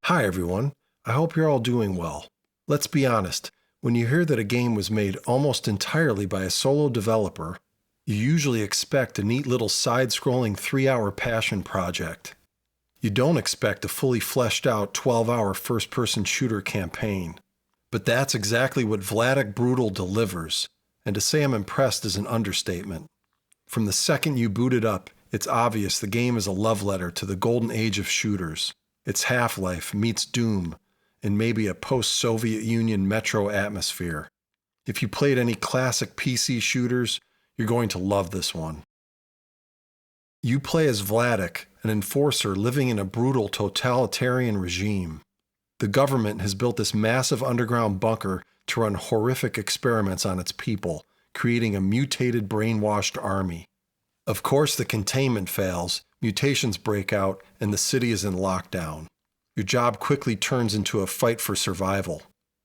Hi everyone, I hope you're all doing well. Let's be honest, when you hear that a game was made almost entirely by a solo developer, you usually expect a neat little side-scrolling 3-hour passion project. You don't expect a fully fleshed out 12-hour first-person shooter campaign. But that's exactly what VLADiK BRUTAL delivers, and to say I'm impressed is an understatement. From the second you boot it up, it's obvious the game is a love letter to the golden age of shooters. It's Half-Life meets Doom, and maybe a post-Soviet Union metro atmosphere. If you played any classic PC shooters, you're going to love this one. You play as VLADiK, an enforcer living in a brutal totalitarian regime. The government has built this massive underground bunker to run horrific experiments on its people, creating a mutated, brainwashed army. Of course, the containment fails, mutations break out, and the city is in lockdown. Your job quickly turns into a fight for survival.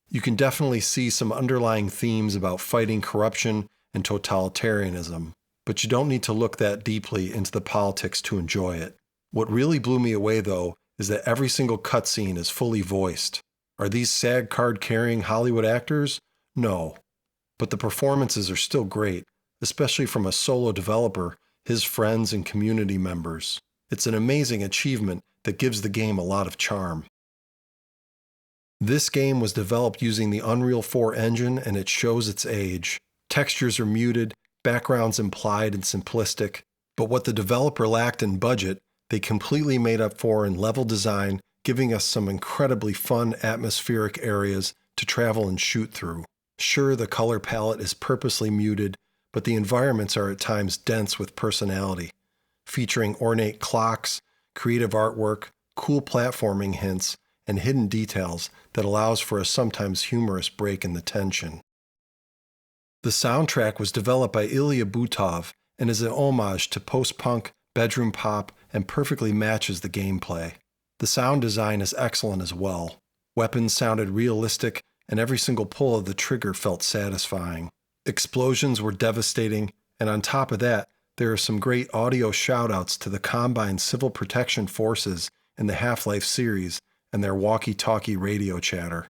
You can definitely see some underlying themes about fighting corruption and totalitarianism, but you don't need to look that deeply into the politics to enjoy it. What really blew me away, though, is that every single cutscene is fully voiced. Are these SAG card-carrying Hollywood actors? No. But the performances are still great, especially from a solo developer, his friends, and community members. It's an amazing achievement that gives the game a lot of charm. This game was developed using the Unreal 4 engine, and it shows its age. Textures are muted, backgrounds implied and simplistic, but what the developer lacked in budget, they completely made up for in level design, giving us some incredibly fun atmospheric areas to travel and shoot through. Sure, the color palette is purposely muted, but the environments are at times dense with personality, featuring ornate clocks, creative artwork, cool platforming hints, and hidden details that allows for a sometimes humorous break in the tension. The soundtrack was developed by Ilya Butov and is an homage to post-punk, bedroom pop, and perfectly matches the gameplay. The sound design is excellent as well. Weapons sounded realistic, and every single pull of the trigger felt satisfying. Explosions were devastating, and on top of that, there are some great audio shoutouts to the Combine Civil Protection Forces in the Half-Life series and their walkie-talkie radio chatter.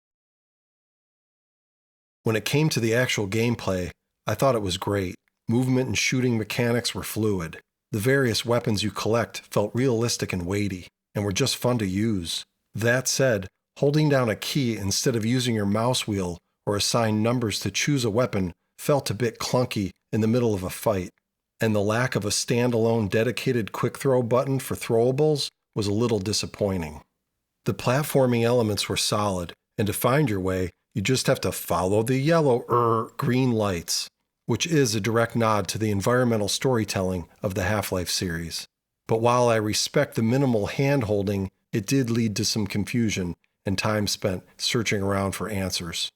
When it came to the actual gameplay, I thought it was great. Movement and shooting mechanics were fluid. The various weapons you collect felt realistic and weighty, and were just fun to use. That said, holding down a key instead of using your mouse wheel or assign numbers to choose a weapon felt a bit clunky in the middle of a fight, and the lack of a standalone dedicated quick throw button for throwables was a little disappointing. The platforming elements were solid, and to find your way, you just have to follow the yellow green lights, which is a direct nod to the environmental storytelling of the Half-Life series. But while I respect the minimal hand-holding, it did lead to some confusion and time spent searching around for answers.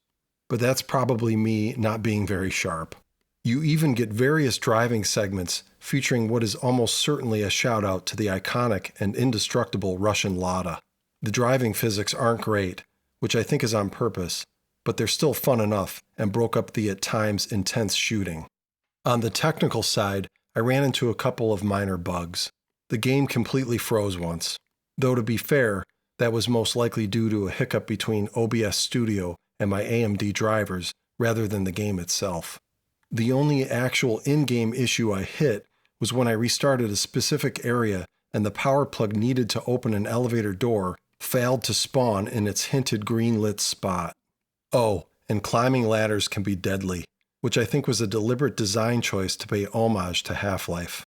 But that's probably me not being very sharp. You even get various driving segments featuring what is almost certainly a shout-out to the iconic and indestructible Russian Lada. The driving physics aren't great, which I think is on purpose, but they're still fun enough and broke up the at times intense shooting. On the technical side, I ran into a couple of minor bugs. The game completely froze once, though to be fair, that was most likely due to a hiccup between OBS Studio and my AMD drivers rather than the game itself. The only actual in-game issue I hit was when I restarted a specific area and the power plug needed to open an elevator door failed to spawn in its hinted green-lit spot. Oh, and climbing ladders can be deadly, which I think was a deliberate design choice to pay homage to Half-Life.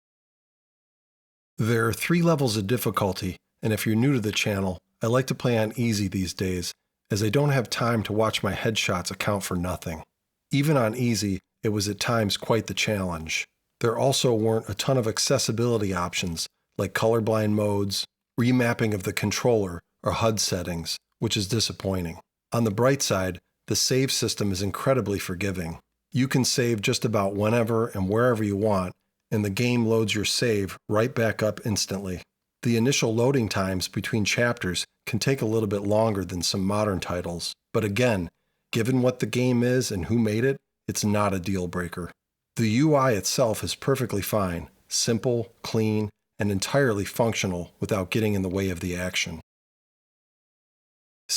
There are 3 levels of difficulty, and if you're new to the channel, I like to play on easy these days, as I don't have time to watch my headshots account for nothing. Even on easy, it was at times quite the challenge. There also weren't a ton of accessibility options, like colorblind modes, remapping of the controller, or HUD settings, which is disappointing. On the bright side, the save system is incredibly forgiving. You can save just about whenever and wherever you want, and the game loads your save right back up instantly. The initial loading times between chapters can take a little bit longer than some modern titles, but again, given what the game is and who made it, it's not a deal breaker. The UI itself is perfectly fine, simple, clean, and entirely functional without getting in the way of the action.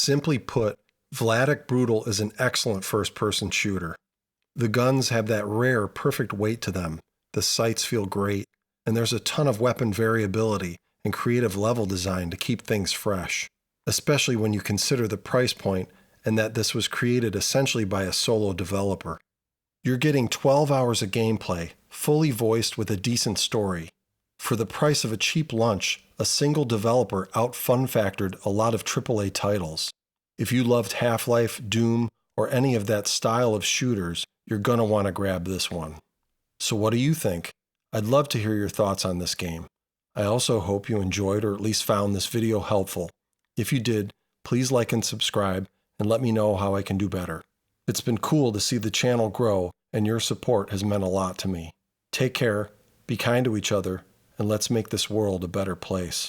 Simply put, VLADiK Brutal is an excellent first-person shooter. The guns have that rare, perfect weight to them, the sights feel great, and there's a ton of weapon variability and creative level design to keep things fresh, especially when you consider the price point and that this was created essentially by a solo developer. You're getting 12 hours of gameplay, fully voiced with a decent story. For the price of a cheap lunch, a single developer out-fun-factored a lot of AAA titles. If you loved Half-Life, Doom, or any of that style of shooters, you're gonna want to grab this one. So what do you think? I'd love to hear your thoughts on this game. I also hope you enjoyed or at least found this video helpful. If you did, please like and subscribe and let me know how I can do better. It's been cool to see the channel grow, and your support has meant a lot to me. Take care, be kind to each other, and let's make this world a better place.